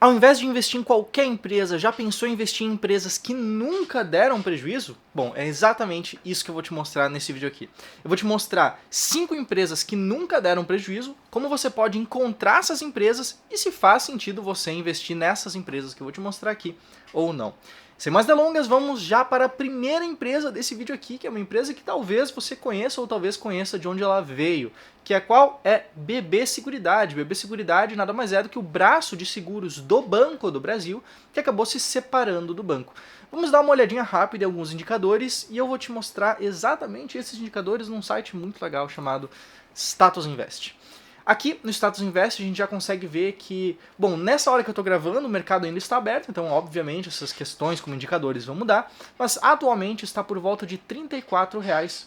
Ao invés de investir em qualquer empresa, já pensou em investir em empresas que nunca deram prejuízo? Bom, é exatamente isso que eu vou te mostrar nesse vídeo aqui. Eu vou te mostrar 5 empresas que nunca deram prejuízo, como você pode encontrar essas empresas e se faz sentido você investir nessas empresas que eu vou te mostrar aqui ou não. Sem mais delongas, vamos já para a primeira empresa desse vídeo aqui, que é uma empresa que talvez você conheça ou talvez conheça de onde ela veio, que é qual? É BB Seguridade. BB Seguridade nada mais é do que o braço de seguros do Banco do Brasil, que acabou se separando do banco. Vamos dar uma olhadinha rápida em alguns indicadores e eu vou te mostrar exatamente esses indicadores num site muito legal chamado Status Invest. Aqui no Status Invest a gente já consegue ver que, bom, nessa hora que eu estou gravando o mercado ainda está aberto, então obviamente essas questões como indicadores vão mudar, mas atualmente está por volta de R$ 34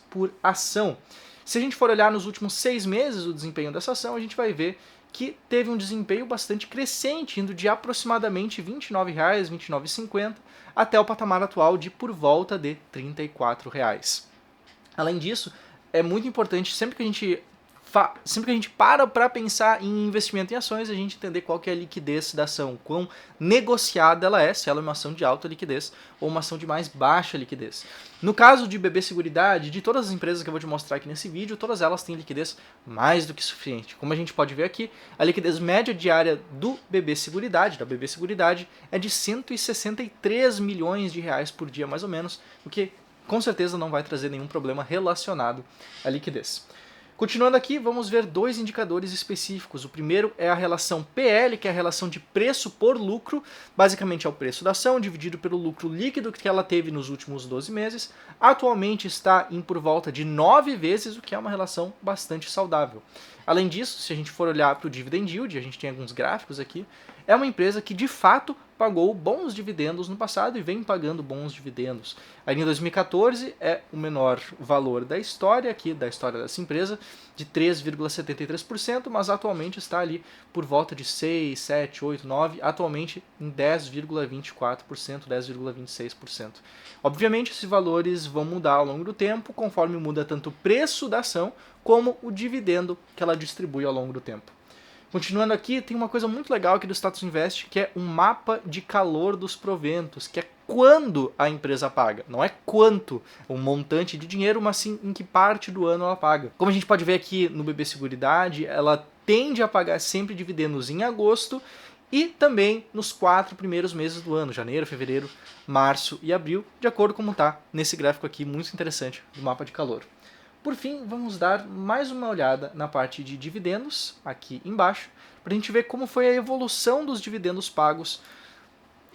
por ação. Se a gente for olhar nos últimos 6 meses o desempenho dessa ação, a gente vai ver que teve um desempenho bastante crescente, indo de aproximadamente R$ 29,00, R$ 29,50, até o patamar atual de por volta de R$ 34. Além disso, é muito importante sempre que a gente para pensar em investimento em ações, a gente entender qual que é a liquidez da ação, quão negociada ela é, se ela é uma ação de alta liquidez ou uma ação de mais baixa liquidez. No caso de BB Seguridade, de todas as empresas que eu vou te mostrar aqui nesse vídeo, todas elas têm liquidez mais do que suficiente. Como a gente pode ver aqui, a liquidez média diária do BB Seguridade, da BB Seguridade, é de R$ 163 milhões por dia, mais ou menos, o que com certeza não vai trazer nenhum problema relacionado à liquidez. Continuando aqui, vamos ver 2 indicadores específicos. O primeiro é a relação PL, que é a relação de preço por lucro, basicamente é o preço da ação dividido pelo lucro líquido que ela teve nos últimos 12 meses. Atualmente está em por volta de 9 vezes, o que é uma relação bastante saudável. Além disso, se a gente for olhar para o dividend yield, a gente tem alguns gráficos aqui, é uma empresa que de fato pagou bons dividendos no passado e vem pagando bons dividendos. Aí em 2014 é o menor valor da história aqui, da história dessa empresa, de 3,73%, mas atualmente está ali por volta de 6, 7, 8, 9, atualmente em 10,24%, 10,26%. Obviamente esses valores vão mudar ao longo do tempo, conforme muda tanto o preço da ação como o dividendo que ela distribui ao longo do tempo. Continuando aqui, tem uma coisa muito legal aqui do Status Invest, que é um mapa de calor dos proventos, que é quando a empresa paga. Não é quanto, um montante de dinheiro, mas sim em que parte do ano ela paga. Como a gente pode ver aqui no BB Seguridade, ela tende a pagar sempre dividendos em agosto e também nos 4 primeiros meses do ano, janeiro, fevereiro, março e abril, de acordo com como está nesse gráfico aqui muito interessante do mapa de calor. Por fim, vamos dar mais uma olhada na parte de dividendos, aqui embaixo, para a gente ver como foi a evolução dos dividendos pagos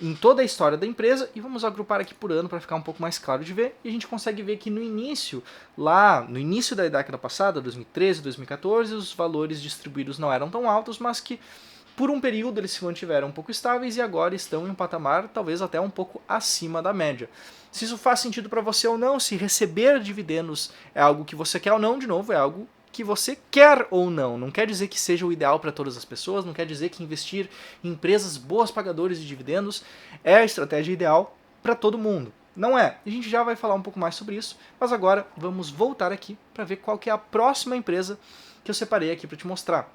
em toda a história da empresa, e vamos agrupar aqui por ano para ficar um pouco mais claro de ver, e a gente consegue ver que no início da década passada, 2013, 2014, os valores distribuídos não eram tão altos, mas que por um período eles se mantiveram um pouco estáveis e agora estão em um patamar talvez até um pouco acima da média. Se isso faz sentido para você ou não, se receber dividendos é algo que você quer ou não, de novo, é algo que você quer ou não. Não quer dizer que seja o ideal para todas as pessoas, não quer dizer que investir em empresas boas pagadoras de dividendos é a estratégia ideal para todo mundo. Não é. A gente já vai falar um pouco mais sobre isso, mas agora vamos voltar aqui para ver qual que é a próxima empresa que eu separei aqui para te mostrar.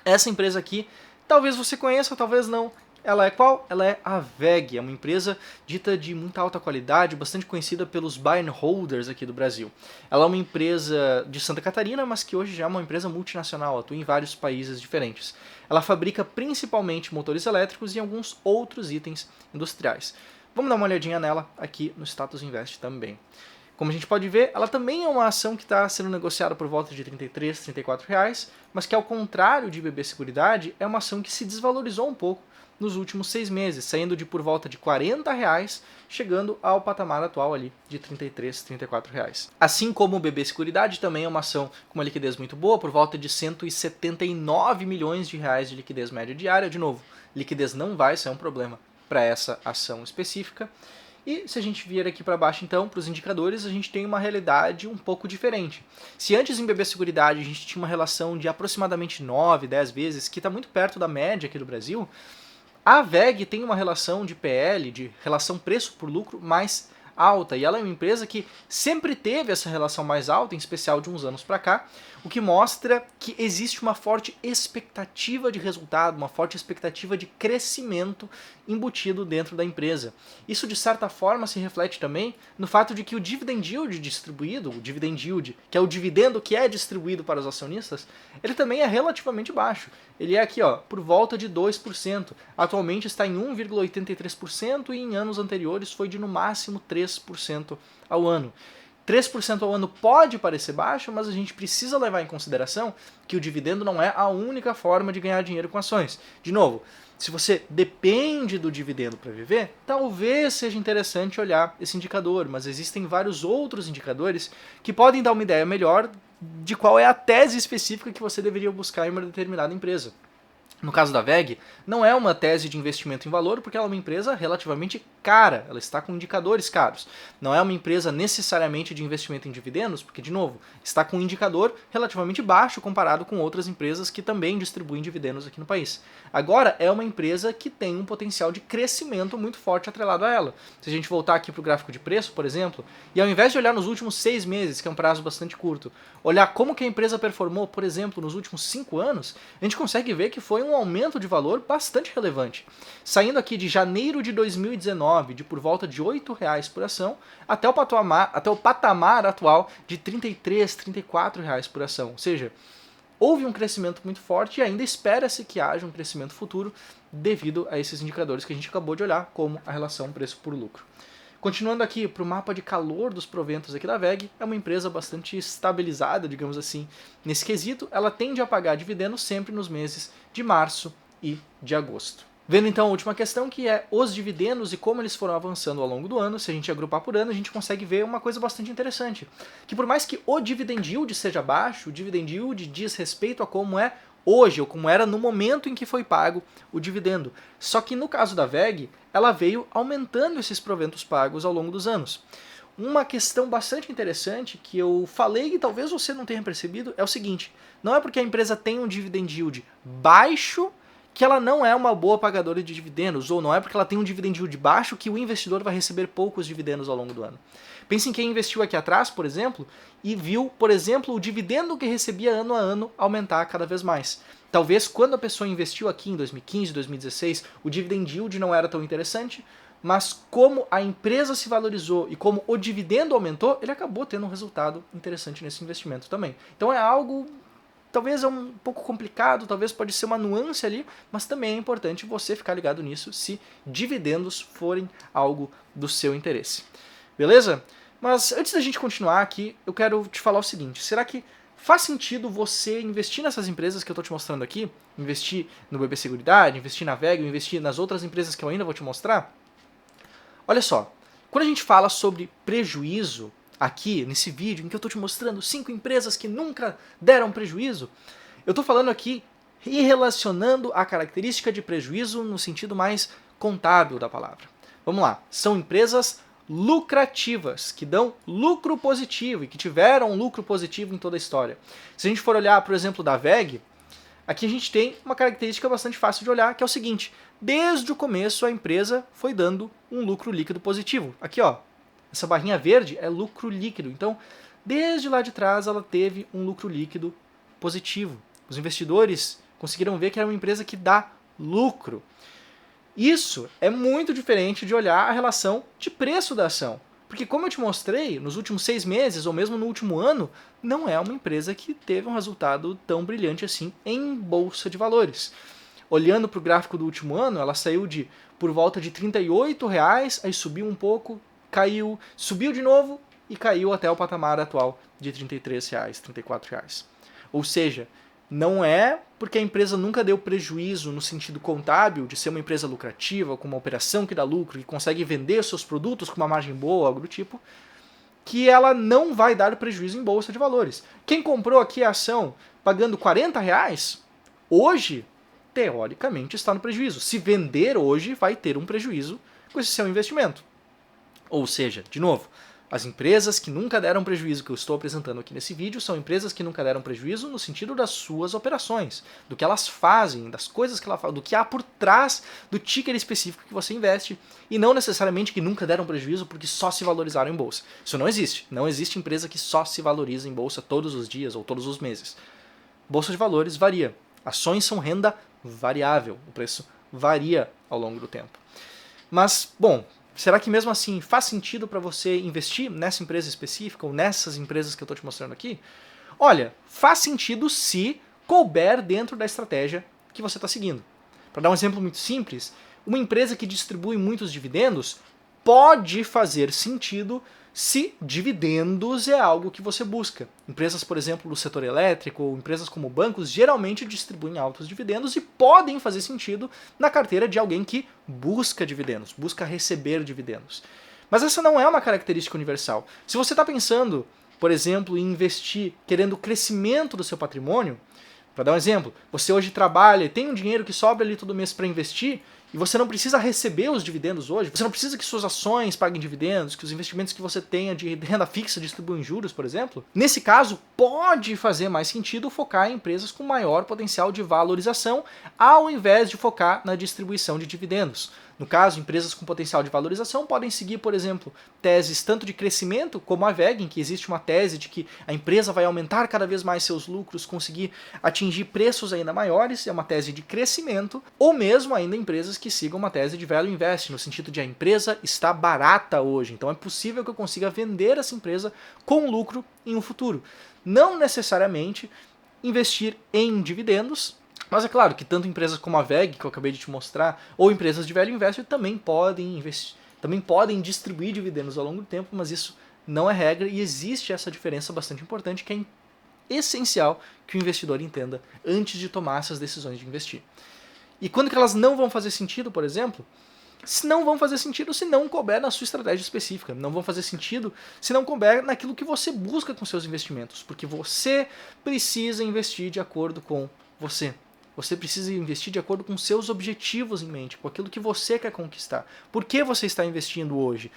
Essa empresa aqui, talvez você conheça, talvez não. Ela é qual? Ela é a WEG, é uma empresa dita de muita alta qualidade, bastante conhecida pelos buy and holders aqui do Brasil. Ela é uma empresa de Santa Catarina, mas que hoje já é uma empresa multinacional, atua em vários países diferentes. Ela fabrica principalmente motores elétricos e alguns outros itens industriais. Vamos dar uma olhadinha nela aqui no Status Invest também. Como a gente pode ver, ela também é uma ação que está sendo negociada por volta de R$ 33, R$ 34, mas que ao contrário de BB Seguridade, é uma ação que se desvalorizou um pouco nos últimos 6 meses, saindo de por volta de R$ 40, chegando ao patamar atual ali de R$ 33, R$ 34. Assim como o BB Seguridade também é uma ação com uma liquidez muito boa, por volta de R$ 179 milhões de liquidez média diária. De novo, liquidez não vai ser um problema para essa ação específica. E se a gente vier aqui para baixo, então, para os indicadores, a gente tem uma realidade um pouco diferente. Se antes em BB Seguridade a gente tinha uma relação de aproximadamente 9, 10 vezes, que está muito perto da média aqui do Brasil, a WEG tem uma relação de PL, de relação preço por lucro, mais alta, e ela é uma empresa que sempre teve essa relação mais alta, em especial de uns anos para cá, o que mostra que existe uma forte expectativa de resultado, uma forte expectativa de crescimento embutido dentro da empresa. Isso, de certa forma, se reflete também no fato de que o dividend yield distribuído, o dividend yield, que é o dividendo que é distribuído para os acionistas, ele também é relativamente baixo. Ele é aqui, ó, por volta de 2%. Atualmente está em 1,83% e em anos anteriores foi de no máximo 3% ao ano. 3% ao ano pode parecer baixo, mas a gente precisa levar em consideração que o dividendo não é a única forma de ganhar dinheiro com ações. De novo, se você depende do dividendo para viver, talvez seja interessante olhar esse indicador, mas existem vários outros indicadores que podem dar uma ideia melhor de qual é a tese específica que você deveria buscar em uma determinada empresa. No caso da VEG, não é uma tese de investimento em valor, porque ela é uma empresa relativamente cara, ela está com indicadores caros. Não é uma empresa necessariamente de investimento em dividendos, porque, de novo, está com um indicador relativamente baixo comparado com outras empresas que também distribuem dividendos aqui no país. Agora, é uma empresa que tem um potencial de crescimento muito forte atrelado a ela. Se a gente voltar aqui para o gráfico de preço, por exemplo, e ao invés de olhar nos últimos 6 meses, que é um prazo bastante curto, olhar como que a empresa performou, por exemplo, nos últimos 5 anos, a gente consegue ver que foi um aumento de valor bastante relevante. Saindo aqui de janeiro de 2019, de por volta de R$ 8,00 por ação, até o patamar atual de R$ 33, R$ 34 por ação. Ou seja, houve um crescimento muito forte e ainda espera-se que haja um crescimento futuro devido a esses indicadores que a gente acabou de olhar, como a relação preço por lucro. Continuando aqui para o mapa de calor dos proventos aqui da VEG, é uma empresa bastante estabilizada, digamos assim, nesse quesito. Ela tende a pagar dividendos sempre nos meses de março e de agosto. Vendo então a última questão, que é os dividendos e como eles foram avançando ao longo do ano. Se a gente agrupar por ano, a gente consegue ver uma coisa bastante interessante. Que por mais que o dividend yield seja baixo, o dividend yield diz respeito a como é hoje, ou como era no momento em que foi pago o dividendo. Só que no caso da VEG, ela veio aumentando esses proventos pagos ao longo dos anos. Uma questão bastante interessante que eu falei e talvez você não tenha percebido é o seguinte: não é porque a empresa tem um dividend yield baixo que ela não é uma boa pagadora de dividendos, ou não é porque ela tem um dividend yield baixo que o investidor vai receber poucos dividendos ao longo do ano. Pense em quem investiu aqui atrás, por exemplo, e viu, por exemplo, o dividendo que recebia ano a ano aumentar cada vez mais. Talvez quando a pessoa investiu aqui em 2015, 2016, o dividend yield não era tão interessante, mas como a empresa se valorizou e como o dividendo aumentou, ele acabou tendo um resultado interessante nesse investimento também. Então é algo, talvez é um pouco complicado, talvez pode ser uma nuance ali, mas também é importante você ficar ligado nisso se dividendos forem algo do seu interesse. Beleza? Mas antes da gente continuar aqui, eu quero te falar o seguinte: será que faz sentido você investir nessas empresas que eu estou te mostrando aqui? Investir no BB Seguridade, investir na VEG, investir nas outras empresas que eu ainda vou te mostrar? Olha só, quando a gente fala sobre prejuízo, aqui nesse vídeo em que eu estou te mostrando 5 empresas que nunca deram prejuízo, eu estou falando aqui e relacionando a característica de prejuízo no sentido mais contábil da palavra. Vamos lá, são empresas lucrativas, que dão lucro positivo e que tiveram lucro positivo em toda a história. Se a gente for olhar, por exemplo, da VEG, aqui a gente tem uma característica bastante fácil de olhar, que é o seguinte: desde o começo a empresa foi dando um lucro líquido positivo. Aqui, ó, essa barrinha verde é lucro líquido. Então, desde lá de trás ela teve um lucro líquido positivo. Os investidores conseguiram ver que era uma empresa que dá lucro. Isso é muito diferente de olhar a relação de preço da ação. Porque, como eu te mostrei, nos últimos 6 meses, ou mesmo no último ano, não é uma empresa que teve um resultado tão brilhante assim em bolsa de valores. Olhando para o gráfico do último ano, ela saiu de por volta de R$ 38, aí subiu um pouco, caiu, subiu de novo e caiu até o patamar atual de R$ 33, R$ 34. Ou seja, não é porque a empresa nunca deu prejuízo no sentido contábil de ser uma empresa lucrativa, com uma operação que dá lucro, que consegue vender seus produtos com uma margem boa, algo do tipo, que ela não vai dar prejuízo em bolsa de valores. Quem comprou aqui a ação pagando R$ 40, hoje, teoricamente, está no prejuízo. Se vender hoje, vai ter um prejuízo com esse seu investimento. Ou seja, de novo, As empresas que nunca deram prejuízo que eu estou apresentando aqui nesse vídeo são empresas que nunca deram prejuízo no sentido das suas operações, do que elas fazem, das coisas que elas fazem, do que há por trás do ticker específico que você investe, e não necessariamente que nunca deram prejuízo porque só se valorizaram em bolsa. Isso não existe. Não existe empresa que só se valoriza em bolsa todos os dias ou todos os meses. Bolsa de valores varia. Ações são renda variável. O preço varia ao longo do tempo. Mas, bom, será que mesmo assim faz sentido para você investir nessa empresa específica ou nessas empresas que eu estou te mostrando aqui? Olha, faz sentido se couber dentro da estratégia que você está seguindo. Para dar um exemplo muito simples, uma empresa que distribui muitos dividendos pode fazer sentido se dividendos é algo que você busca. Empresas, por exemplo, do setor elétrico ou empresas como bancos geralmente distribuem altos dividendos e podem fazer sentido na carteira de alguém que busca dividendos, busca receber dividendos. Mas essa não é uma característica universal. Se você está pensando, por exemplo, em investir querendo o crescimento do seu patrimônio, para dar um exemplo, você hoje trabalha e tem um dinheiro que sobra ali todo mês para investir, e você não precisa receber os dividendos hoje, você não precisa que suas ações paguem dividendos, que os investimentos que você tenha de renda fixa distribuam juros, por exemplo. Nesse caso, pode fazer mais sentido focar em empresas com maior potencial de valorização, ao invés de focar na distribuição de dividendos. No caso, empresas com potencial de valorização podem seguir, por exemplo, teses tanto de crescimento, como a VEG, em que existe uma tese de que a empresa vai aumentar cada vez mais seus lucros, conseguir atingir preços ainda maiores, é uma tese de crescimento, ou mesmo ainda empresas que sigam uma tese de value invest, no sentido de a empresa está barata hoje, então é possível que eu consiga vender essa empresa com lucro em um futuro. Não necessariamente investir em dividendos, mas é claro que tanto empresas como a VEG, que eu acabei de te mostrar, ou empresas de value invest também podem investir, também podem distribuir dividendos ao longo do tempo, mas isso não é regra e existe essa diferença bastante importante que é essencial que o investidor entenda antes de tomar essas decisões de investir. E quando que elas não vão fazer sentido, por exemplo? Se não vão fazer sentido se não couber na sua estratégia específica. Não vão fazer sentido se não couber naquilo que você busca com seus investimentos. Porque você precisa investir de acordo com você. Você precisa investir de acordo com seus objetivos em mente, com aquilo que você quer conquistar. Por que você está investindo hoje?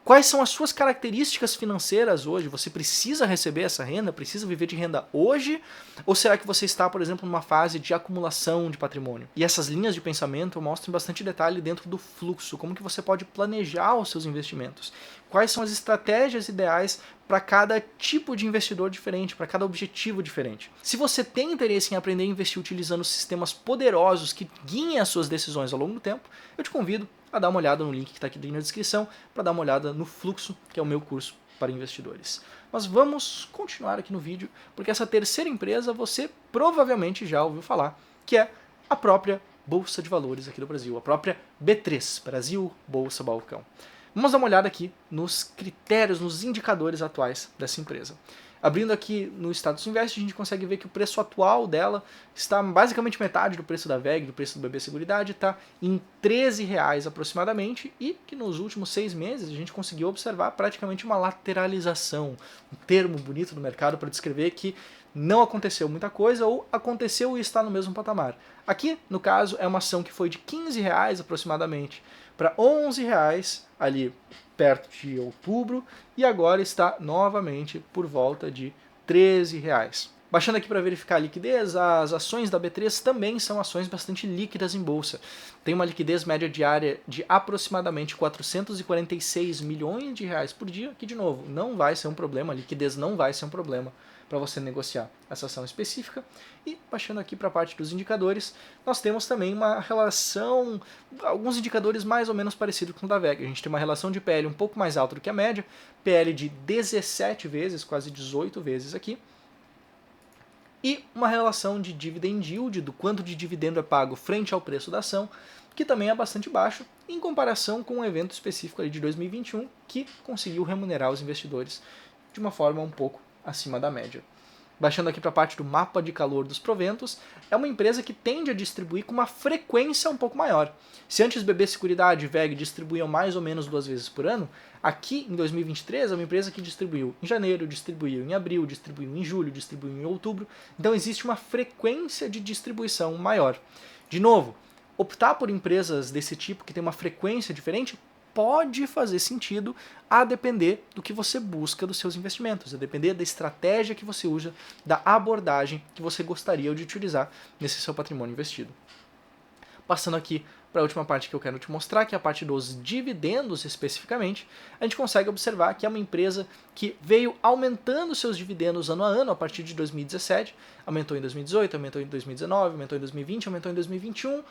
Quais são as suas características financeiras hoje? Você precisa receber essa renda? Precisa viver de renda hoje? Ou será que você está, por exemplo, numa fase de acumulação de patrimônio? E essas linhas de pensamento mostram bastante detalhe dentro do fluxo, como que você pode planejar os seus investimentos. Quais são as estratégias ideais para cada tipo de investidor diferente, para cada objetivo diferente. Se você tem interesse em aprender a investir utilizando sistemas poderosos que guiem as suas decisões ao longo do tempo, eu te convido a dar uma olhada no link que está aqui na descrição, para dar uma olhada no Fluxo, que é o meu curso para investidores. Mas vamos continuar aqui no vídeo, porque essa terceira empresa você provavelmente já ouviu falar, que é a própria Bolsa de Valores aqui do Brasil, a própria B3, Brasil Bolsa Balcão. Vamos dar uma olhada aqui nos critérios, nos indicadores atuais dessa empresa. Abrindo aqui no Status Invest, a gente consegue ver que o preço atual dela está basicamente metade do preço da VEG, do preço do BB Seguridade, está em R$13 aproximadamente, e que nos últimos 6 meses a gente conseguiu observar praticamente uma lateralização, um termo bonito do mercado para descrever que não aconteceu muita coisa ou aconteceu e está no mesmo patamar. Aqui, no caso, é uma ação que foi de R$15 aproximadamente para R$11 ali perto de outubro, e agora está novamente por volta de R$13. Baixando aqui para verificar a liquidez, as ações da B3 também são ações bastante líquidas em bolsa. Tem uma liquidez média diária de aproximadamente 446 milhões de reais por dia, que de novo, não vai ser um problema, a liquidez não vai ser um problema para você negociar essa ação específica. E baixando aqui para a parte dos indicadores, nós temos também uma relação, alguns indicadores mais ou menos parecidos com o da VEG. A gente tem uma relação de PL um pouco mais alta do que a média, PL de 17 vezes, quase 18 vezes aqui, e uma relação de dividend yield, do quanto de dividendo é pago frente ao preço da ação, que também é bastante baixo, em comparação com um evento específico ali de 2021, que conseguiu remunerar os investidores de uma forma um pouco acima da média. Baixando aqui para a parte do mapa de calor dos proventos, é uma empresa que tende a distribuir com uma frequência um pouco maior. Se antes BB Seguridade e VEG distribuíam mais ou menos 2 vezes por ano, aqui em 2023 é uma empresa que distribuiu em janeiro, distribuiu em abril, distribuiu em julho, distribuiu em outubro. Então existe uma frequência de distribuição maior. De novo, optar por empresas desse tipo que tem uma frequência diferente pode fazer sentido a depender do que você busca dos seus investimentos, a depender da estratégia que você usa, da abordagem que você gostaria de utilizar nesse seu patrimônio investido. Passando aqui para a última parte que eu quero te mostrar, que é a parte dos dividendos especificamente, a gente consegue observar que é uma empresa que veio aumentando seus dividendos ano a ano a partir de 2017, aumentou em 2018, aumentou em 2019, aumentou em 2020, aumentou em 2021,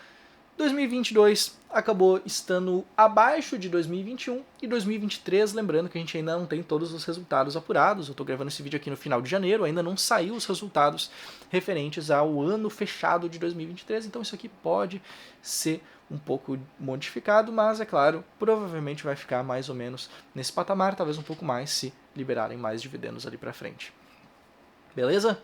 2022 acabou estando abaixo de 2021 e 2023, lembrando que a gente ainda não tem todos os resultados apurados, eu estou gravando esse vídeo aqui no final de janeiro, ainda não saiu os resultados referentes ao ano fechado de 2023, então isso aqui pode ser um pouco modificado, mas é claro, provavelmente vai ficar mais ou menos nesse patamar, talvez um pouco mais se liberarem mais dividendos ali para frente. Beleza?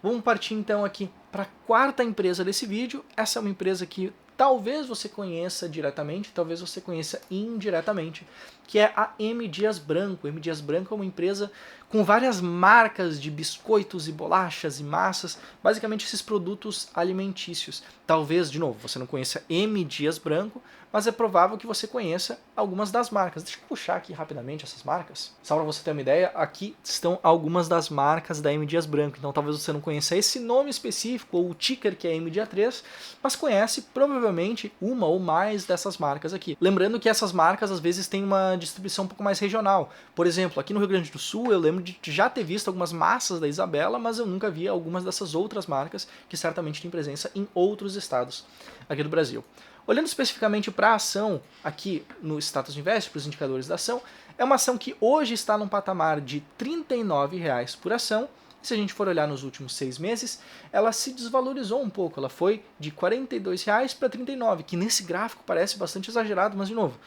Vamos partir então aqui para a quarta empresa desse vídeo. Essa é uma empresa que talvez você conheça diretamente, talvez você conheça indiretamente, que é a M. Dias Branco. M. Dias Branco é uma empresa com várias marcas de biscoitos e bolachas e massas, basicamente esses produtos alimentícios. Talvez, de novo, você não conheça M. Dias Branco, mas é provável que você conheça algumas das marcas. Deixa eu puxar aqui rapidamente essas marcas. Só para você ter uma ideia, aqui estão algumas das marcas da M. Dias Branco. Então talvez você não conheça esse nome específico, ou o ticker que é MDA3, mas conhece provavelmente uma ou mais dessas marcas aqui. Lembrando que essas marcas às vezes têm uma distribuição um pouco mais regional. Por exemplo, aqui no Rio Grande do Sul eu lembro de já ter visto algumas massas da Isabela, mas eu nunca vi algumas dessas outras marcas que certamente têm presença em outros estados aqui do Brasil. Olhando especificamente para a ação aqui no Status Invest, para os indicadores da ação, é uma ação que hoje está num patamar de R$ 39,00 por ação. Se a gente for olhar nos últimos 6 meses, ela se desvalorizou um pouco. Ela foi de R$ 42,00 para R$ 39,00, que nesse gráfico parece bastante exagerado, mas de novo,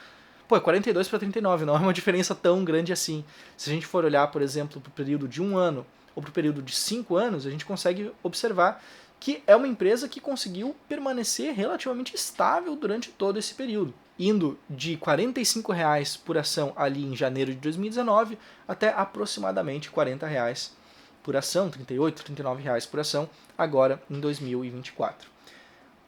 pô, é 42 para 39, não é uma diferença tão grande assim. Se a gente for olhar, por exemplo, para o período de 1 ano ou para o período de 5 anos, a gente consegue observar que é uma empresa que conseguiu permanecer relativamente estável durante todo esse período, indo de R$ 45,00 por ação ali em janeiro de 2019 até aproximadamente R$ 40,00 por ação, R$ 38, R$ 39,00 por ação, agora em 2024.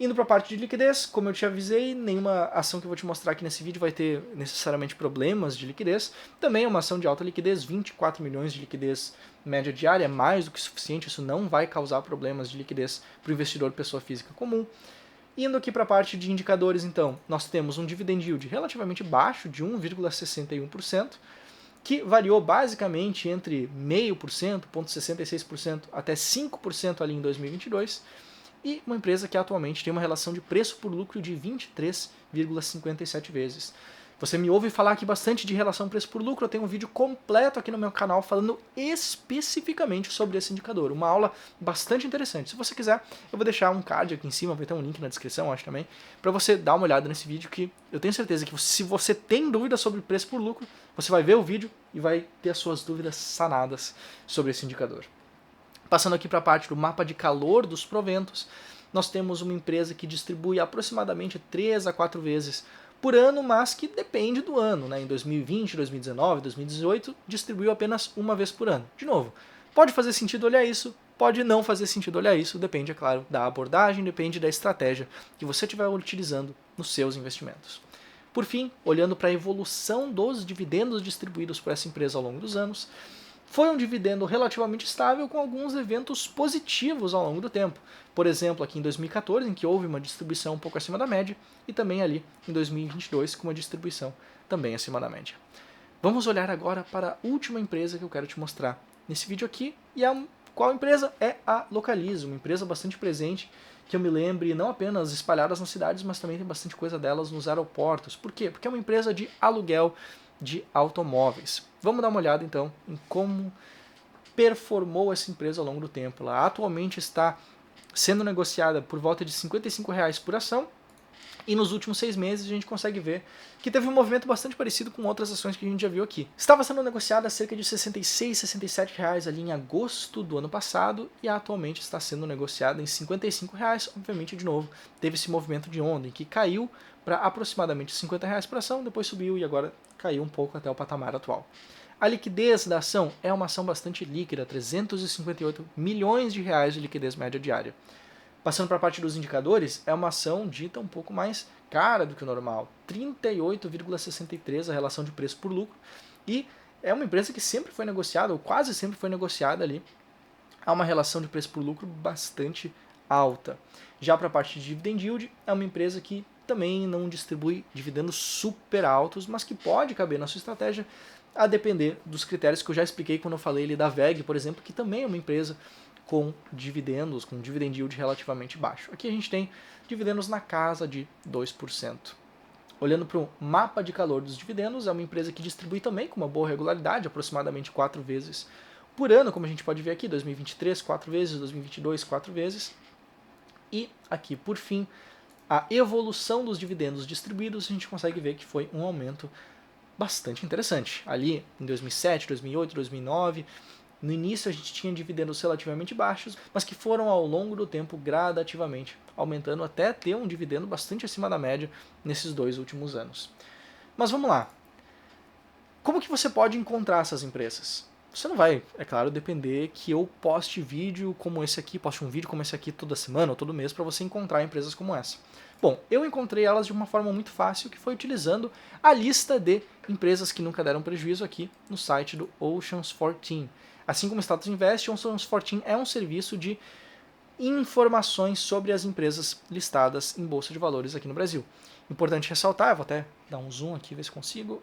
Indo para a parte de liquidez, como eu te avisei, nenhuma ação que eu vou te mostrar aqui nesse vídeo vai ter necessariamente problemas de liquidez. Também é uma ação de alta liquidez, 24 milhões de liquidez média diária, é mais do que suficiente, isso não vai causar problemas de liquidez para o investidor pessoa física comum. Indo aqui para a parte de indicadores, então, nós temos um dividend yield relativamente baixo, de 1,61%, que variou basicamente entre 0,5%, 0,66% até 5% ali em 2022, e uma empresa que atualmente tem uma relação de preço por lucro de 23,57 vezes. Você me ouve falar aqui bastante de relação preço por lucro, eu tenho um vídeo completo aqui no meu canal falando especificamente sobre esse indicador, uma aula bastante interessante. Se você quiser, eu vou deixar um card aqui em cima, vai ter um link na descrição, acho também, para você dar uma olhada nesse vídeo, que eu tenho certeza que se você tem dúvidas sobre preço por lucro, você vai ver o vídeo e vai ter as suas dúvidas sanadas sobre esse indicador. Passando aqui para a parte do mapa de calor dos proventos, nós temos uma empresa que distribui aproximadamente 3 a 4 vezes por ano, mas que depende do ano, né? Em 2020, 2019, 2018, distribuiu apenas uma vez por ano. De novo, pode fazer sentido olhar isso, pode não fazer sentido olhar isso, depende, é claro, da abordagem, depende da estratégia que você estiver utilizando nos seus investimentos. Por fim, olhando para a evolução dos dividendos distribuídos por essa empresa ao longo dos anos, foi um dividendo relativamente estável com alguns eventos positivos ao longo do tempo. Por exemplo, aqui em 2014, em que houve uma distribuição um pouco acima da média, e também ali em 2022 com uma distribuição também acima da média. Vamos olhar agora para a última empresa que eu quero te mostrar nesse vídeo aqui, e qual empresa? É a Localiza, uma empresa bastante presente, que eu me lembre, não apenas espalhadas nas cidades, mas também tem bastante coisa delas nos aeroportos. Por quê? Porque é uma empresa de aluguel de automóveis. Vamos dar uma olhada então em como performou essa empresa ao longo do tempo. Ela atualmente está sendo negociada por volta de R$ 55,00 por ação, e nos últimos 6 meses a gente consegue ver que teve um movimento bastante parecido com outras ações que a gente já viu aqui. Estava sendo negociada a cerca de R$ 66, R$ 67,00 ali em agosto do ano passado, e atualmente está sendo negociada em R$ 55,00. Obviamente, de novo, teve esse movimento de onda em que caiu para aproximadamente R$ 50,00 por ação, depois subiu e agora caiu um pouco até o patamar atual. A liquidez da ação é uma ação bastante líquida, 358 milhões de reais de liquidez média diária. Passando para a parte dos indicadores, é uma ação dita um pouco mais cara do que o normal, 38,63 a relação de preço por lucro, e é uma empresa que sempre foi negociada, ou quase sempre foi negociada ali, a uma relação de preço por lucro bastante alta. Já para a parte de dividend yield, é uma empresa que também não distribui dividendos super altos, mas que pode caber na sua estratégia, a depender dos critérios que eu já expliquei quando eu falei ali da VEG, por exemplo, que também é uma empresa com dividendos, com dividend yield relativamente baixo. Aqui a gente tem dividendos na casa de 2%. Olhando para o mapa de calor dos dividendos, é uma empresa que distribui também com uma boa regularidade, aproximadamente 4 vezes por ano, como a gente pode ver aqui, 2023, 4 vezes, 2022, 4 vezes. E aqui, por fim, a evolução dos dividendos distribuídos, a gente consegue ver que foi um aumento bastante interessante. Ali em 2007, 2008, 2009, no início a gente tinha dividendos relativamente baixos, mas que foram ao longo do tempo gradativamente aumentando até ter um dividendo bastante acima da média nesses 2 últimos anos. Mas vamos lá. Como que você pode encontrar essas empresas? Você não vai, é claro, depender que eu poste vídeo como esse aqui, poste um vídeo como esse aqui toda semana ou todo mês para você encontrar empresas como essa. Bom, eu encontrei elas de uma forma muito fácil, que foi utilizando a lista de empresas que nunca deram prejuízo aqui no site do Oceans 14. Assim como o Status Invest, o Oceans 14 é um serviço de informações sobre as empresas listadas em Bolsa de Valores aqui no Brasil. Importante ressaltar, eu vou até dar um zoom aqui, ver se consigo,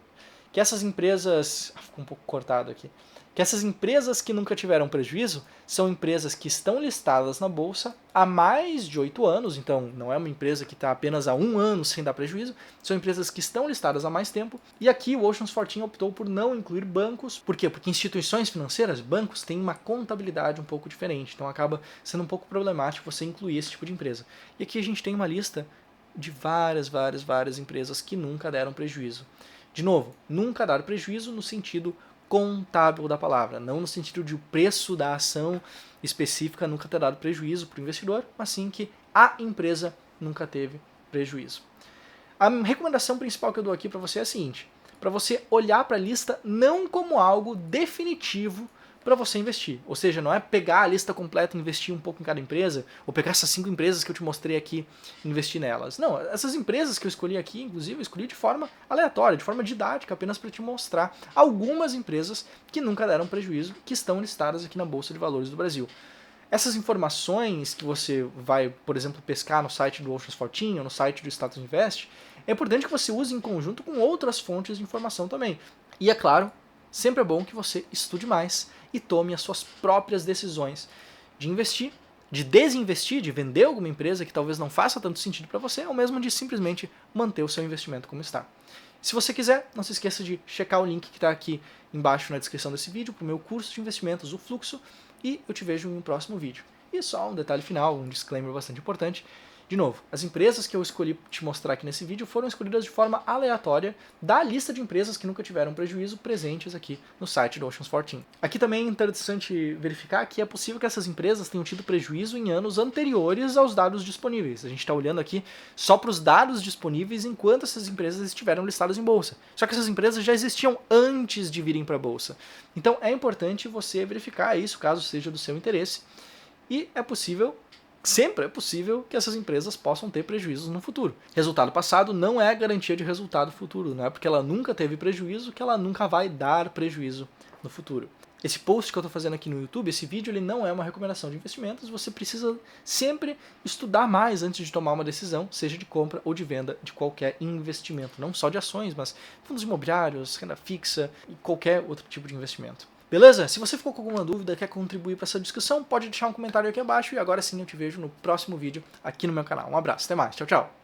que essas empresas... ficou um pouco cortado aqui. Que essas empresas que nunca tiveram prejuízo são empresas que estão listadas na Bolsa há mais de 8 anos, então não é uma empresa que está apenas há 1 ano sem dar prejuízo, são empresas que estão listadas há mais tempo, e aqui o Oceans 14 optou por não incluir bancos. Por quê? Porque instituições financeiras, bancos, têm uma contabilidade um pouco diferente, então acaba sendo um pouco problemático você incluir esse tipo de empresa. E aqui a gente tem uma lista de várias empresas que nunca deram prejuízo. De novo, nunca dar prejuízo no sentido contábil da palavra, não no sentido de o preço da ação específica nunca ter dado prejuízo para o investidor, mas sim que a empresa nunca teve prejuízo. A recomendação principal que eu dou aqui para você é a seguinte: para você olhar para a lista não como algo definitivo para você investir. Ou seja, não é pegar a lista completa e investir um pouco em cada empresa, ou pegar essas 5 empresas que eu te mostrei aqui e investir nelas. Não, essas empresas que eu escolhi aqui, inclusive, eu escolhi de forma aleatória, de forma didática, apenas para te mostrar algumas empresas que nunca deram prejuízo, que estão listadas aqui na Bolsa de Valores do Brasil. Essas informações que você vai, por exemplo, pescar no site do Oceans 14 ou no site do Status Invest, é importante que você use em conjunto com outras fontes de informação também. E é claro, sempre é bom que você estude mais e tome as suas próprias decisões de investir, de desinvestir, de vender alguma empresa que talvez não faça tanto sentido para você, ou mesmo de simplesmente manter o seu investimento como está. Se você quiser, não se esqueça de checar o link que está aqui embaixo na descrição desse vídeo para o meu curso de investimentos, o Fluxo, e eu te vejo em um próximo vídeo. E só um detalhe final, um disclaimer bastante importante. De novo, as empresas que eu escolhi te mostrar aqui nesse vídeo foram escolhidas de forma aleatória da lista de empresas que nunca tiveram prejuízo presentes aqui no site do Oceans 14. Aqui também é interessante verificar que é possível que essas empresas tenham tido prejuízo em anos anteriores aos dados disponíveis. A gente está olhando aqui só para os dados disponíveis enquanto essas empresas estiveram listadas em bolsa. Só que essas empresas já existiam antes de virem para a bolsa. Então é importante você verificar isso caso seja do seu interesse. E é possível, sempre é possível, que essas empresas possam ter prejuízos no futuro. Resultado passado não é garantia de resultado futuro, não é porque ela nunca teve prejuízo que ela nunca vai dar prejuízo no futuro. Esse post que eu estou fazendo aqui no YouTube, esse vídeo, ele não é uma recomendação de investimentos, você precisa sempre estudar mais antes de tomar uma decisão, seja de compra ou de venda de qualquer investimento, não só de ações, mas fundos imobiliários, renda fixa e qualquer outro tipo de investimento. Beleza? Se você ficou com alguma dúvida, quer contribuir para essa discussão, pode deixar um comentário aqui abaixo e agora sim eu te vejo no próximo vídeo aqui no meu canal. Um abraço, até mais, tchau, tchau!